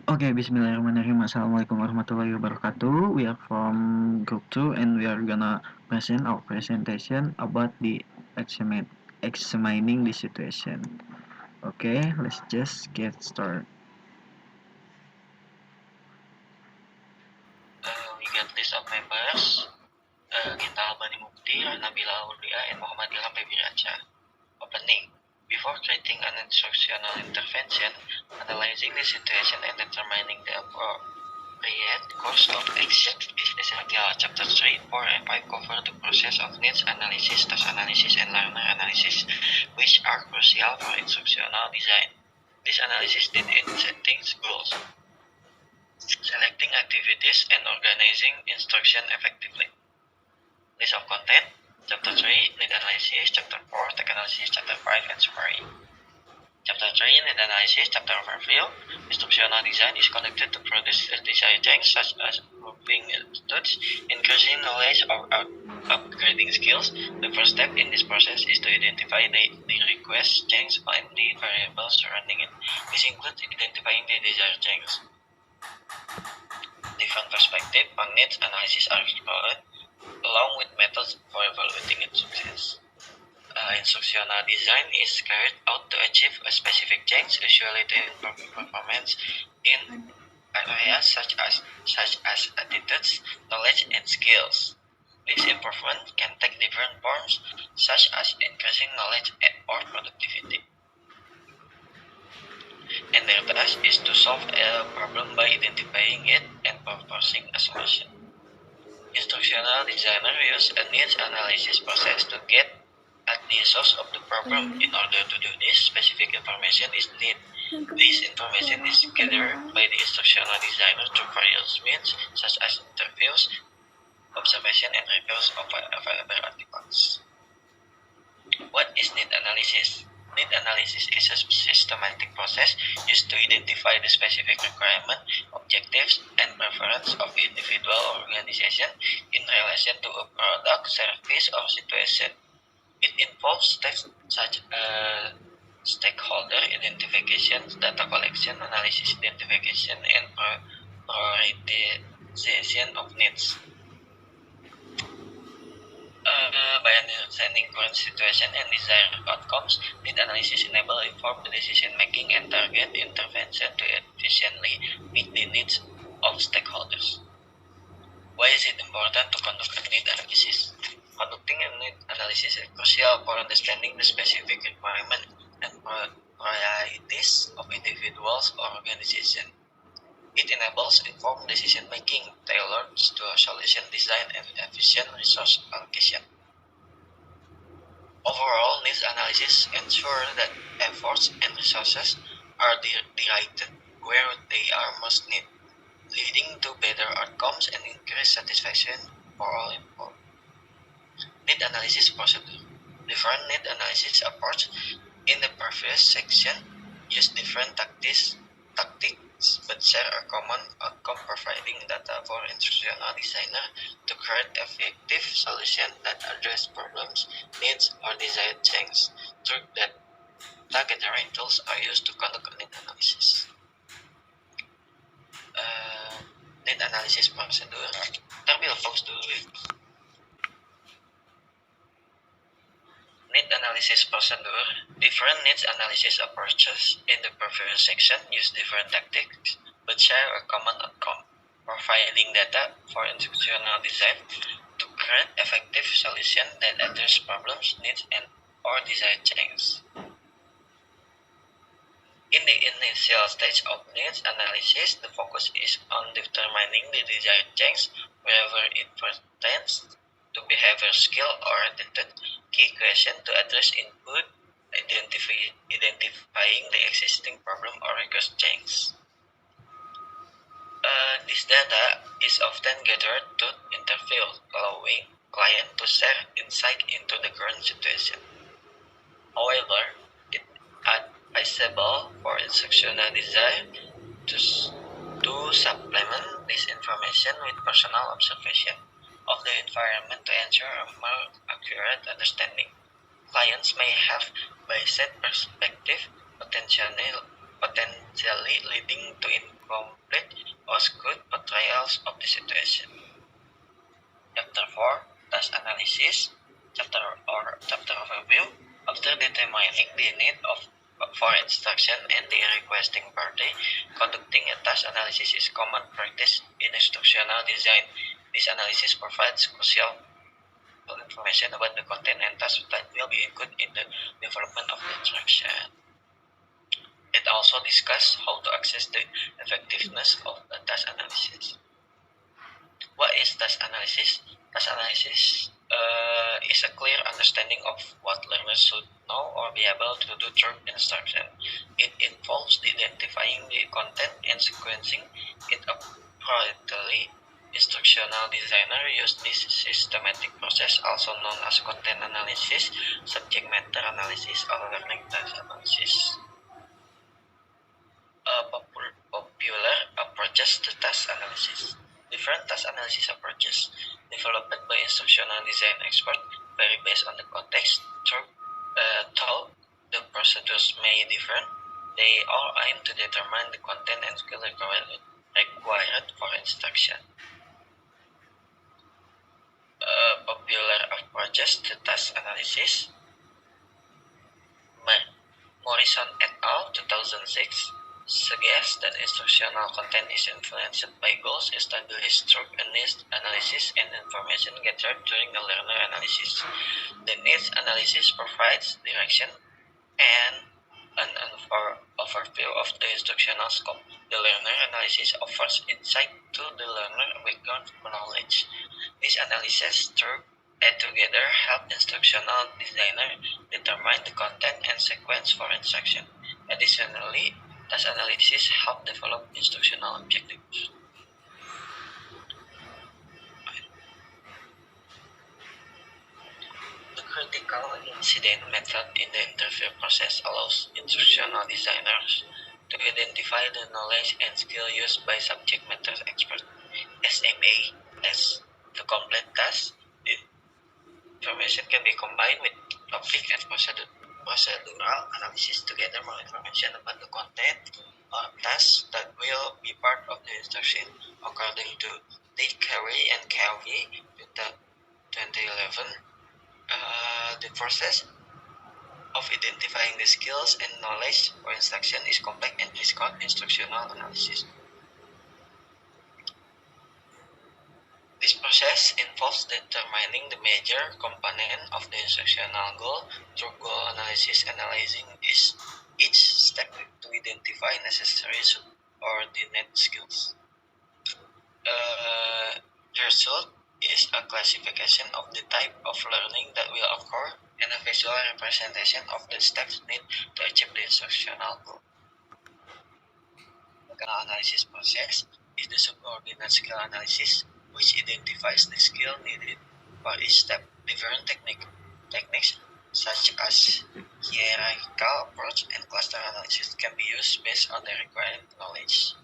Okay, bismillahirrahmanirrahim. Assalamualaikum warahmatullahi wabarakatuh. We are from group 2 and we are gonna present our presentation about the examining the situation. Okay, let's just get started. We got list of members. GENTA ALBANI MUKTI, RAHNABILA AULIA, and ILHAM FEBRIANSYAH. Opening. Before creating an instructional intervention, analyzing the situation and determining the appropriate course of action is essential. Chapter 3, 4, and 5 cover the process of needs analysis, task analysis, and learner analysis, which are crucial for instructional design. This analysis did in setting goals, selecting activities, and organizing instruction effectively. List of content: Chapter 3, Need Analysis, Chapter 4, Tech Analysis, Chapter 5, and Summary. Chapter 3, Need Analysis, Chapter Overview. Instructional design is conducted to produce desired change, such as improving methods, increasing knowledge, or upgrading skills. The first step in this process is to identify the request change and the variables surrounding it. This includes identifying the desired change. Different perspectives on needs analysis are explored, along with methods for evaluating its success. Instructional design is carried out to achieve a specific change, usually to improve performance in areas such as attitudes, knowledge, and skills. This improvement can take different forms, such as increasing knowledge or productivity. And their task is to solve a problem by identifying it and proposing a solution. Instructional designer use a needs analysis process to get at the source of the problem. In order to do this, specific information is needed. This information is gathered by the instructional designer through various means, such as interviews, observation, and reviews of available artifacts. What is need analysis? Need analysis is a systematic process used to identify the specific requirement, objectives, and preference of individual or organization in relation to a product, service, or situation. It involves steps such as stakeholder identification, data collection, analysis, identification, and prioritization of needs. By understanding current situation and desired outcomes, need analysis enable informed decision making and target intervention to efficiently meet the needs of stakeholders. Why is it important to conduct a need analysis? Conducting a need analysis is crucial for understanding the specific requirement and priorities of individuals or organizations. It enables informed decision making, tailored to a solution design, and efficient resource allocation. Overall, needs analysis ensures that efforts and resources are directed where they are most needed, leading to better outcomes and increased satisfaction for all involved. Need analysis procedure. Different need analysis approaches in the previous section use different tactics but share a common outcome, providing data for instructional designer to create effective solutions that address problems, needs, or desired change. Through that, data gathering tools are used to conduct need analysis. Need analysis procedure. Terbil fokus dulu. Need analysis procedure. Different needs analysis approaches in the previous section use different tactics but share a common outcome, providing data for instructional design to create effective solutions that address problems, needs, and or desired change. In the initial stage of needs analysis, the focus is on determining the desired change, wherever it pertains to behavior, skill, or attitude. Key question to address include identifying the existing problem or request change. This data is often gathered to interview, allowing client to share insight into the current situation. However, it is advisable for instructional design to supplement this information with personal observation of the environment to ensure a more accurate understanding. Clients may have biased perspective, potentially leading to complete or skewed portrayals of the situation. Chapter 4, Task Analysis, Chapter Overview. After determining the need for instruction and the requesting party, conducting a task analysis is common practice in instructional design. This analysis provides crucial information about the content and tasks that will be included in the development of the instruction. It also discusses how to assess the effectiveness of a task analysis. What is task analysis? Task analysis is a clear understanding of what learners should know or be able to do through instruction. It involves identifying the content and sequencing it appropriately. Instructional designer use this systematic process, also known as content analysis, subject matter analysis, or learning task analysis. Popular approaches to task analysis. Different task analysis approaches developed by instructional design experts vary based on the context. Though the procedures may differ, they all aim to determine the content and skill required for instruction. Popular approaches to task analysis. Morrison et al. 2006 suggests that instructional content is influenced by goals established through a needs analysis and information gathered during a learner analysis. The needs analysis provides direction and an overview of the instructional scope. The learner analysis offers insight to the learner background knowledge. These analyses together help instructional designer determine the content and sequence for instruction. Additionally, task analysis help develop instructional objectives. The critical incident method in the interview process allows instructional designers to identify the knowledge and skill used by subject matter experts, SMAs, to complete tasks. The information can be combined with topic and procedural analysis to gather more information about the content or tasks that will be part of the instruction. According to Lee, Carey, and Calvi, 2011, the process of identifying the skills and knowledge for instruction is complex and is called instructional analysis. This process involves determining the major component of the instructional goal through goal analysis, analyzing each step to identify necessary subordinate skills. The result is a classification of the type of learning that will occur and a visual representation of the steps needed to achieve the instructional goal. The analysis process is the subordinate skill analysis, which identifies the skill needed for each step. Different techniques such as hierarchical approach and cluster analysis can be used based on the required knowledge.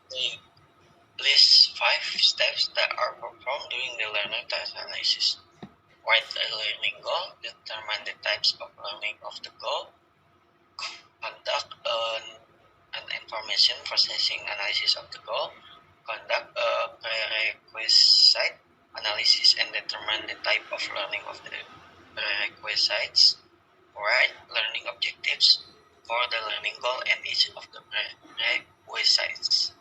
They list 5 steps that are performed during the learner task analysis. Write a learning goal, determine the types of learning of the goal, conduct an information processing analysis of the goal, conduct a prerequisite analysis and determine the type of learning of the prerequisites, write learning objectives for the learning goal and each of the prerequisites.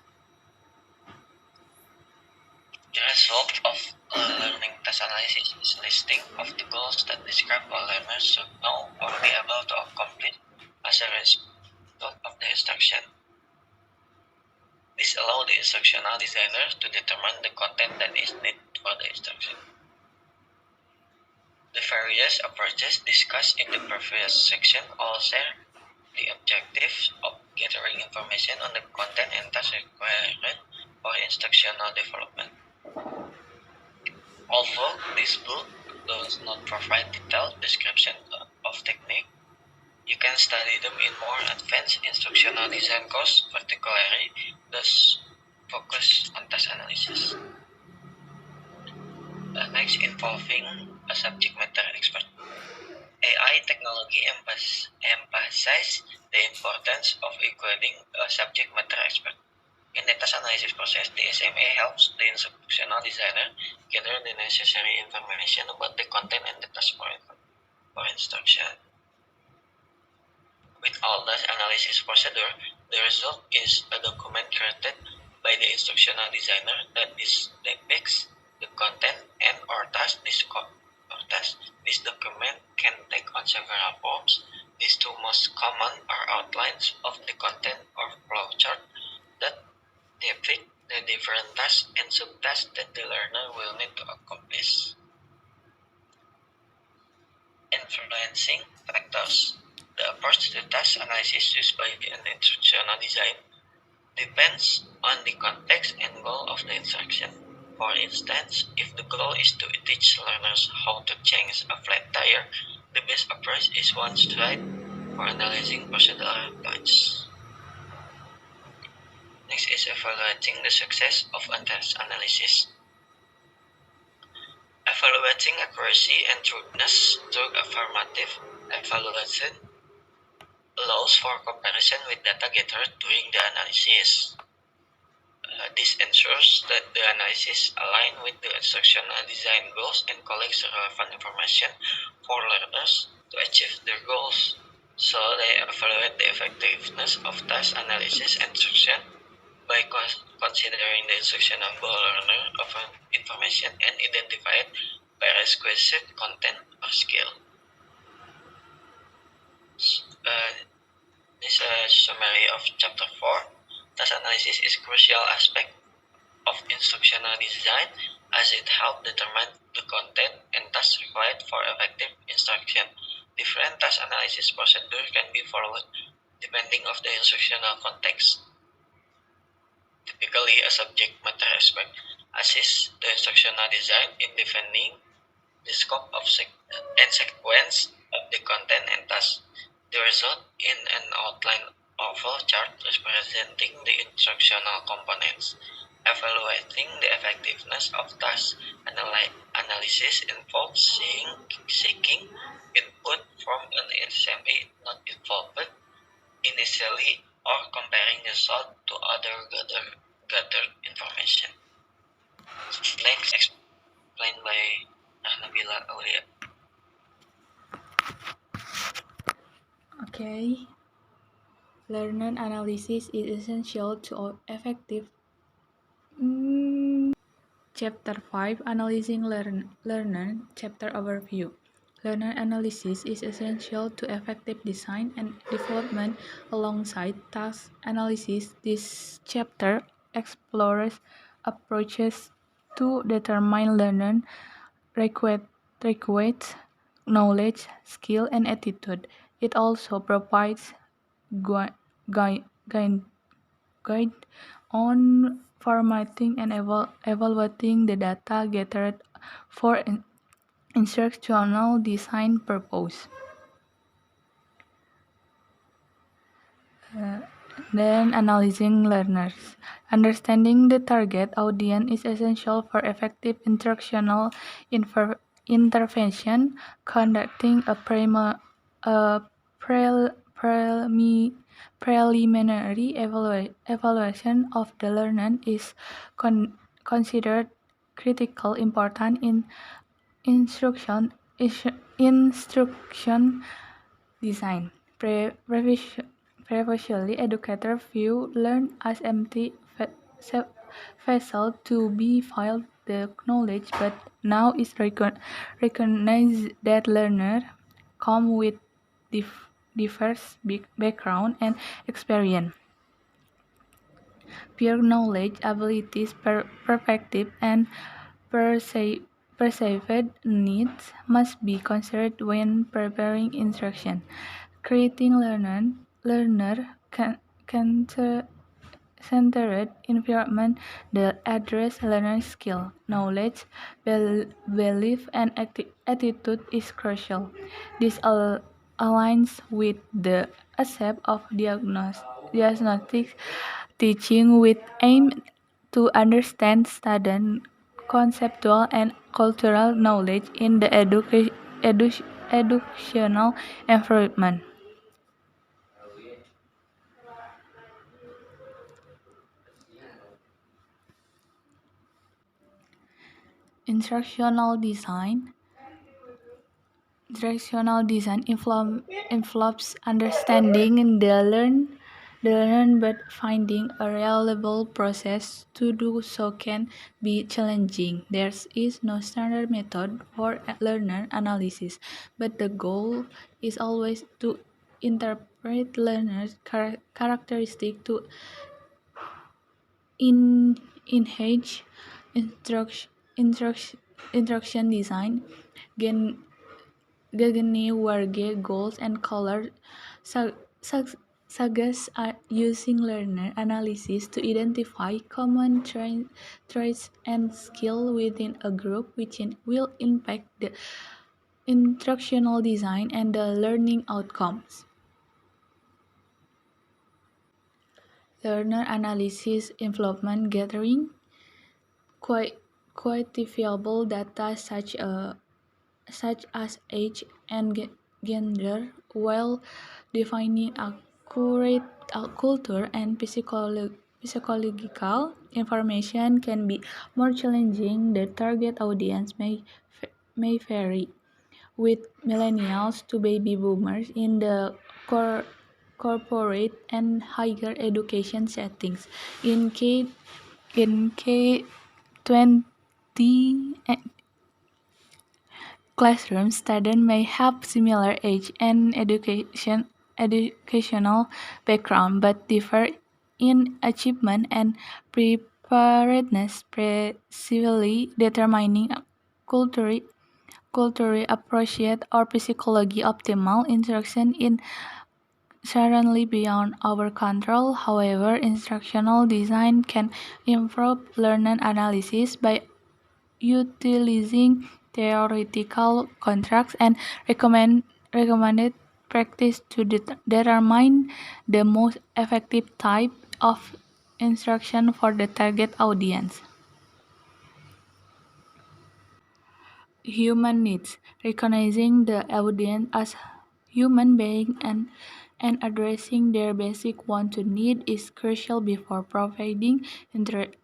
The result of a learning task analysis is a listing of the goals that describe what learners should know or be able to accomplish as a result of the instruction. This allows the instructional designer to determine the content that is needed for the instruction. The various approaches discussed in the previous section all share the objective of gathering information on the content and tasks required for instructional development. Although this book does not provide detailed description of technique, you can study them in more advanced instructional design course, particularly those focused on task analysis. Next, involving a subject matter expert. AI technology emphasizes the importance of including a subject matter expert. In the task analysis process, the SMA helps the instructional designer gather the necessary information about the content and the task for instruction. With all task analysis procedure, the result is a document created by the instructional designer that depicts the content and or task description. This document can take on several forms. These two most common are outlines of the content or flowchart that depict the different tasks and subtasks that the learner will need to accomplish. Influencing factors. The approach to task analysis used by an instructional design depends on the context and goal of the instruction. For instance, if the goal is to teach learners how to change a flat tire, the best approach is one straight for analyzing procedural approach. Next is evaluating the success of a task analysis. Evaluating accuracy and truthfulness through affirmative evaluation allows for comparison with data gathered during the analysis. This ensures that the analysis aligns with the instructional design goals and collects relevant information for learners to achieve their goals. So they evaluate the effectiveness of task analysis instruction by considering the instructional goal learner of information and identified prerequisite content or skill. This is a summary of chapter 4. Task analysis is a crucial aspect of instructional design as it helps determine the content and tasks required for effective instruction. Different task analysis procedures can be followed depending on the instructional context. Typically, a subject matter expert assists the instructional design in defining the scope of and sequence of the content and tasks. The result in an outline or flowchart representing the instructional components. Evaluating the effectiveness of task analysis involves seeking input from an SMA not involved initially or comparing the result to other gathered information. Next, explained by RAHNABILA AULIA. Okay. Learner analysis is essential to effective. Chapter 5 Analyzing Learner Chapter Overview. Learner analysis is essential to effective design and development alongside task analysis. This chapter explores approaches to determine learner requirements, knowledge, skill, and attitude. It also provides guide on formatting and evaluating the data gathered for instructional design purpose. Then analyzing learners. Understanding the target audience is essential for effective instructional intervention. Conducting a preliminary evaluation of the learner is considered critical important in instruction design. Previously, educators view learn as empty vessel to be filled the knowledge, but now it's recognized that learners come with diverse background and experience. Pure knowledge, abilities, perspective, and perceived needs must be considered when preparing instruction. Creating learner-centered environment that address learner skill, knowledge, belief, and attitude is crucial. This aligns with the concept of diagnostic teaching with aim to understand student conceptual and cultural knowledge in the educational environment. Instructional design. Instructional design envelopes understanding the learn, but finding a reliable process to do so can be challenging. There is no standard method for learner analysis, but the goal is always to interpret learners' characteristics to enhance instruction, instruction, instruction design. Gen, Gagini Warge goals and color sagas are using learner analysis to identify common traits and skills within a group, which will impact the instructional design and the learning outcomes. Learner analysis involvement gathering quantifiable data such as age and gender, while defining accurate culture and psychological information can be more challenging. The target audience may vary, with millennials to baby boomers in the corporate and higher education settings. In K20 classrooms, students may have similar age and educational background, but differ in achievement and preparedness, precisely determining culturally appropriate or psychology optimal instruction in certainly beyond our control. However, instructional design can improve learner analysis by utilizing theoretical contracts and recommended practice to determine the most effective type of instruction for the target audience. Human needs. Recognizing the audience as human beings and addressing their basic want to need is crucial before providing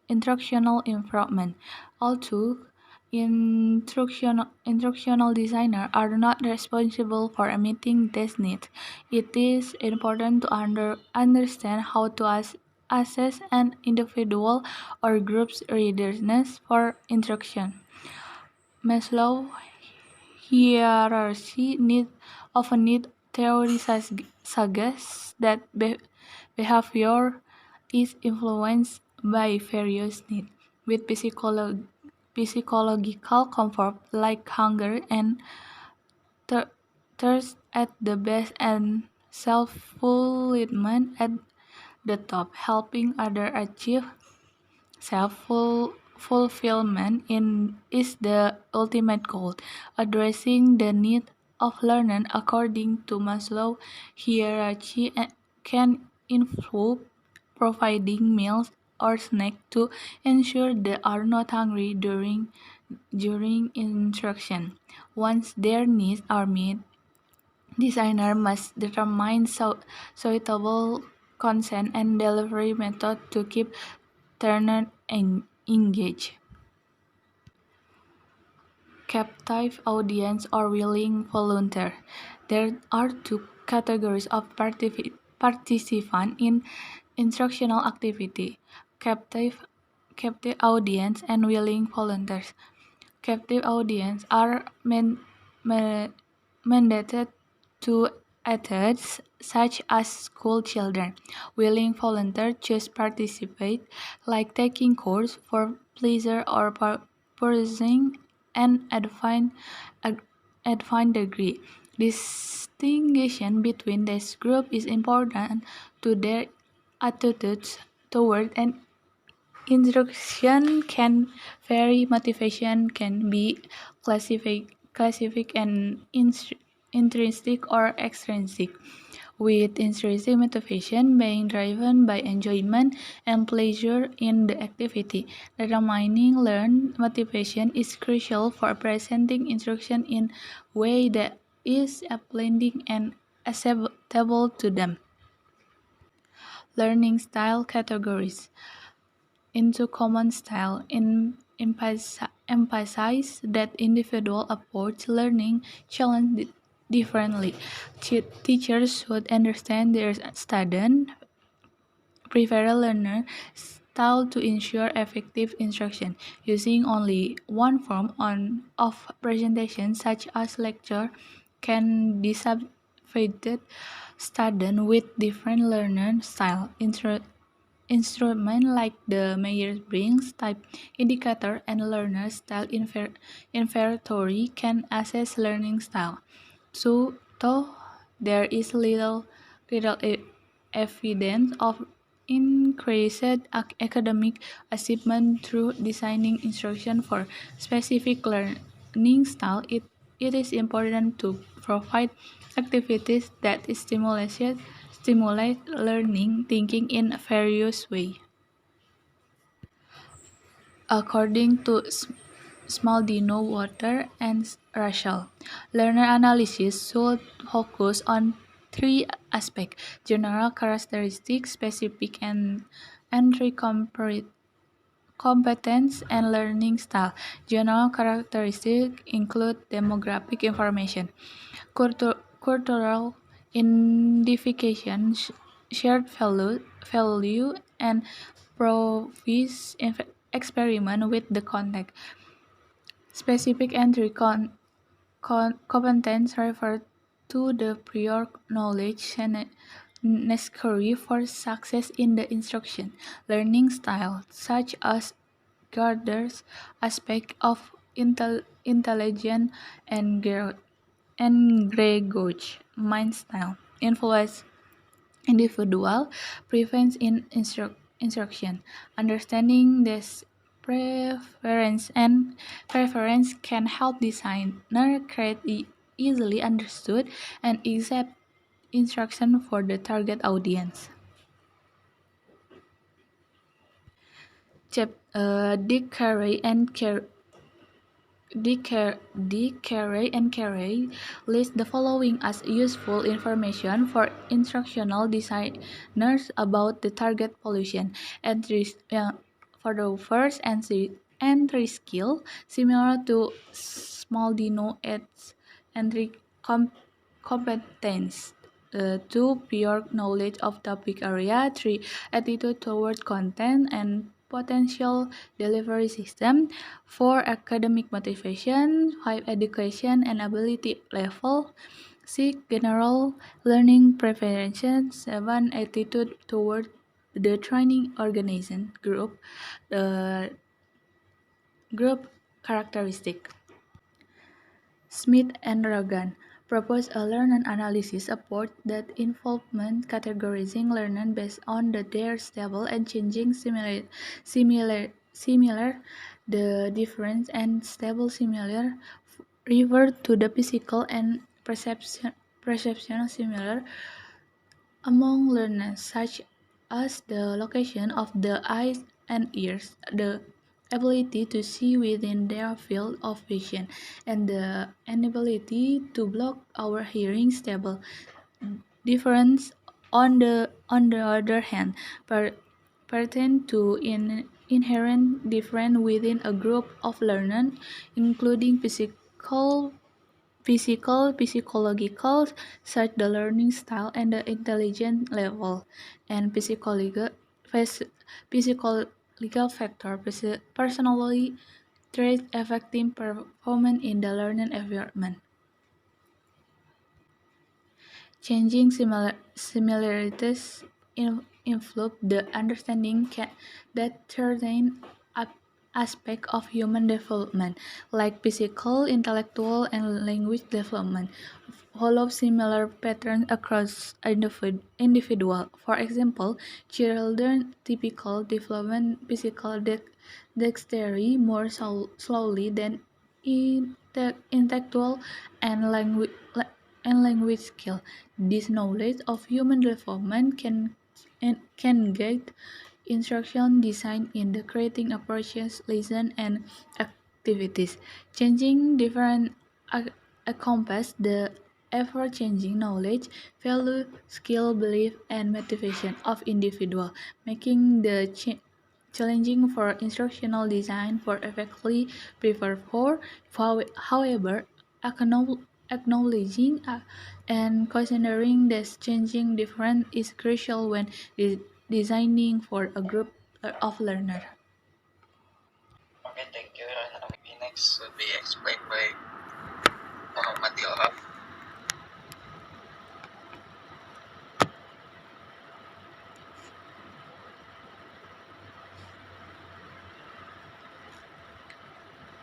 instructional improvement. Although instructional designers are not responsible for meeting these needs, it is important to understand how to assess an individual or group's readiness for instruction. Maslow hierarchy often theory suggests that behavior is influenced by various needs, with physiological comfort like hunger and thirst at the base and self-fulfillment at the top, helping others achieve self-fulfillment is the ultimate goal. Addressing the need of learner according to Maslow's hierarchy can include providing meals or snacks to ensure they are not hungry during instruction. Once their needs are met, designer must determine suitable content and delivery method to keep learners engaged. Captive audience or willing volunteer. There are two categories of participants in instructional activity: captive audience and willing volunteers. Captive audience are mandated to adults such as school children. Willing volunteers choose participate, like taking course for pleasure or pursuing an advanced degree. Distinction between this group is important to their attitudes toward an instruction can vary. Motivation can be classified and intrinsic or extrinsic, with intrinsic motivation being driven by enjoyment and pleasure in the activity. Determining learned motivation is crucial for presenting instruction in a way that is blending and acceptable to them. Learning style categories into common style emphasize that individual approach learning challenge differently. Teachers should understand their student prefer a learner style to ensure effective instruction. Using only one form of presentation, such as lecture, can disadvantage students with different learner style. Instruments like the Myers-Briggs type indicator and learner style inventory can assess learning style. So, though there is little evidence of increased academic achievement through designing instruction for specific learning style, it is important to provide activities that stimulate learning thinking in various ways. According to Smaldino, Water, and Russell, learner analysis should focus on three aspects: general characteristics, specific and competence, and learning style. General characteristics include demographic information, cultural identification, shared value, and provis experiment with the context. Specific entry competence refer to the prior knowledge necessary for success in the instruction. Learning style, such as gathers aspect of intelligence and Gregor's mind style, influence individual preference in instruction. Understanding this preference can help designer create easily understood and accept instruction for the target audience. Dick Carey and Carey list the following as useful information for instructional designers about the target population. For the first entry skill, similar to Smaldino, its entry competence. 2. Pure knowledge of topic area. 3. Attitude toward content and potential delivery system. 4. Academic motivation. 5. Education and ability level. 6. General learning preferences. 7. Attitude toward the training organization group. Group characteristic. Smith and Ragan propose a learner analysis approach that involvement categorizing learners based on their stable and changing similar. The difference and stable similar revert to the physical and perception similar among learners, such as the location of the eyes and ears, the ability to see within their field of vision, and the inability to block our hearing stable. Difference, on the other hand, pertain to inherent difference within a group of learners, including psychological, such the learning style and the intelligence level, and physiological factor, personality traits affecting performance in the learning environment. Changing similarities influence the understanding that certain aspects of human development, like physical, intellectual, and language development, follow similar patterns across individual. For example, children typical development physical dexterity more slowly than intellectual and language skill. This knowledge of human development can guide instruction design in the creating approaches, lesson, and activities. Changing different encompass the ever-changing knowledge, value, skill, belief, and motivation of individual, making the challenging for instructional design for effectively prepare for. However, acknowledging and considering this changing difference is crucial when designing for a group of learners. Okay, thank you. Next will be explained by Muhammad Ilham.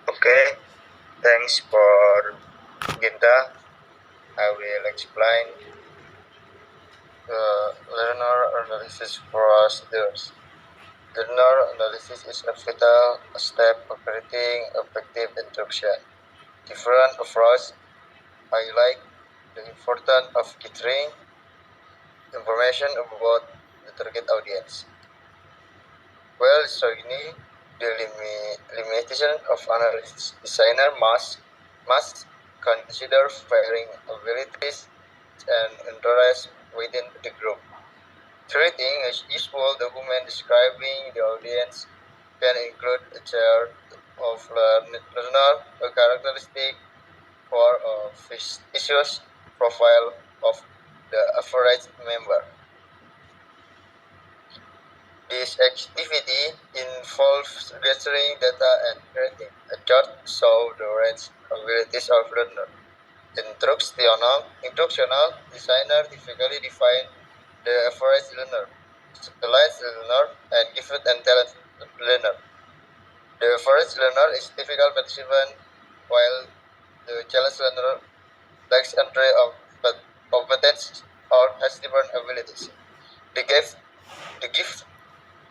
Okay, thanks for GENTA. I will explain learner analysis procedures. Learner analysis is a vital step of creating effective instruction. Different approaches highlight the importance of gathering information about the target audience, while showing the limitation of analysis. Designer must consider varying abilities and interests within the group. Creating a useful document describing the audience can include a chart of learner, a characteristic, or a vicious profile of the average member. This activity involves gathering data and creating a chart show the range abilities of learner. Instructional designer typically define the average learner, select learner, and gifted and talented learner. The average learner is typical participant, while the challenge learner lacks entry of competence or has different abilities. The gift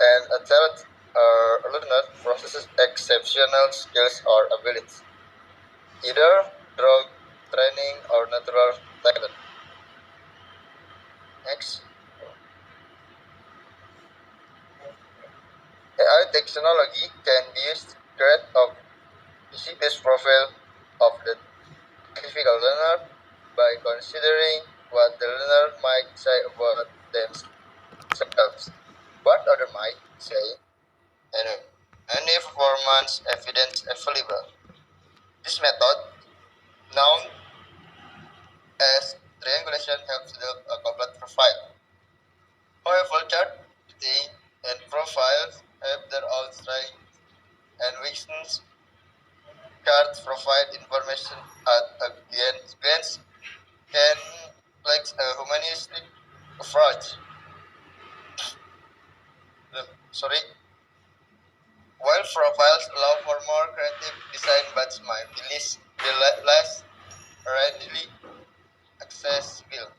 and a talent learner possesses exceptional skills or abilities, either through training or natural talent. Next, AI technology can be used to create a physics profile of the typical learner by considering what the learner might say about themselves, what others might say, and any performance evidence available. This method, known as triangulation, helps develop a complete profile. However, charting and profiles have their own strengths and weaknesses. Cards provide information at a glance and like a humanistic approach. Sorry. While profiles allow for more creative design but might be less readily accessible.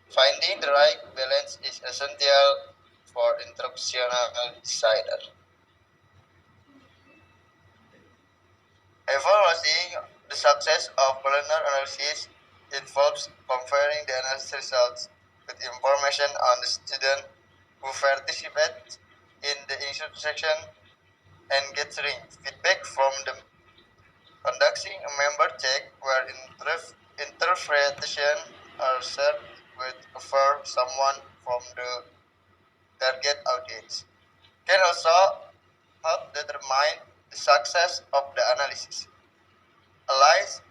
Finding the right balance is essential for instructional designer. Evaluating the success of learner analysis involves comparing the analysis results with information on the student who participate in the instruction and gathering feedback from them. Conducting a member check where interpretation are shared with for someone from the target audience can also help determine the success of the analysis. Allies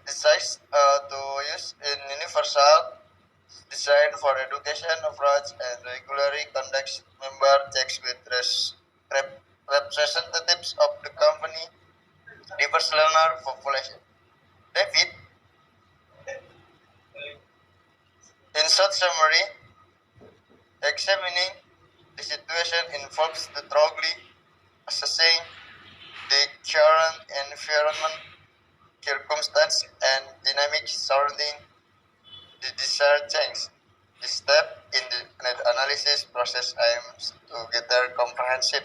decides to use in universal design for education approach and regularly conducts member checks with representatives of the company diverse learner population. David, in short summary, examining the situation involves the thoroughly assessing the current environment, circumstance, and dynamics surrounding the desired change. This step in the analysis process aims to gather comprehensive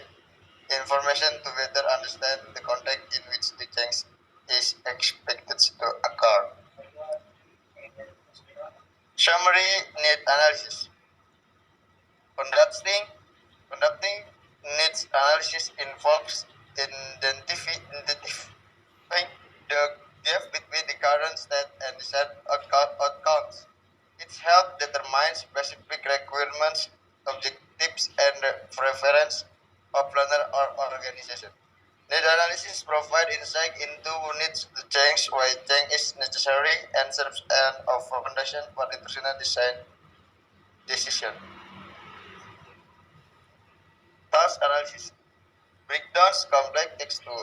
information to better understand the context in which the change is expected to occur. Summary need analysis. Conducting needs analysis involves identifying the gap between the current state and desired outcomes. Its help determines specific requirements, objectives, and preference of learner or organization. Need analysis provide insight into who needs to change, why change is necessary, and serves as a foundation for international design decision. Task analysis breakdowns complex text to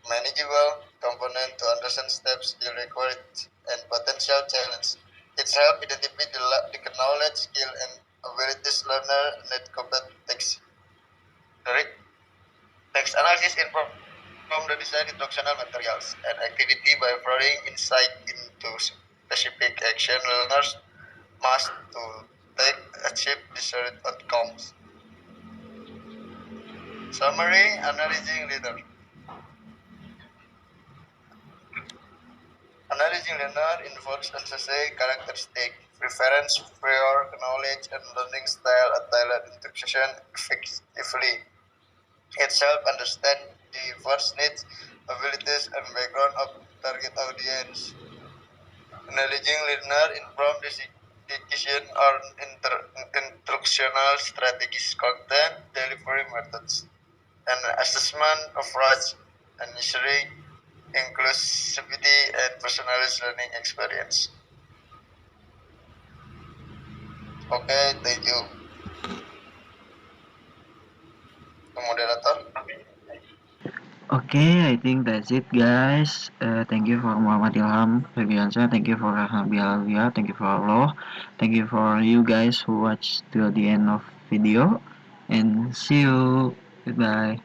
manageable component to understand steps, skill required, and potential challenge. It helps identify the knowledge, skill, and abilities learner need complete text. Text analysis inform the design instructional materials and activity by providing insight into specific action learners must to take achieve desired outcomes. Summary: analyzing leader. Analyzing learner involves assessing characteristic, preference, prior knowledge, and learning style at tailored instruction effectively. It helps understand diverse needs, abilities, and background of target audience. Analyzing learner informs decision on instructional strategies, content, delivery methods, and assessment of rights, and ensuring inclusivity and personalized learning experience. Okay, thank you. Moderator. Okay, I think that's it, guys. Thank you for Muhammad Ilham, Febriansyah. Thank you for RAHNABILA. Thank you for Allah. Thank you for you guys who watched till the end of video. And see you. Goodbye.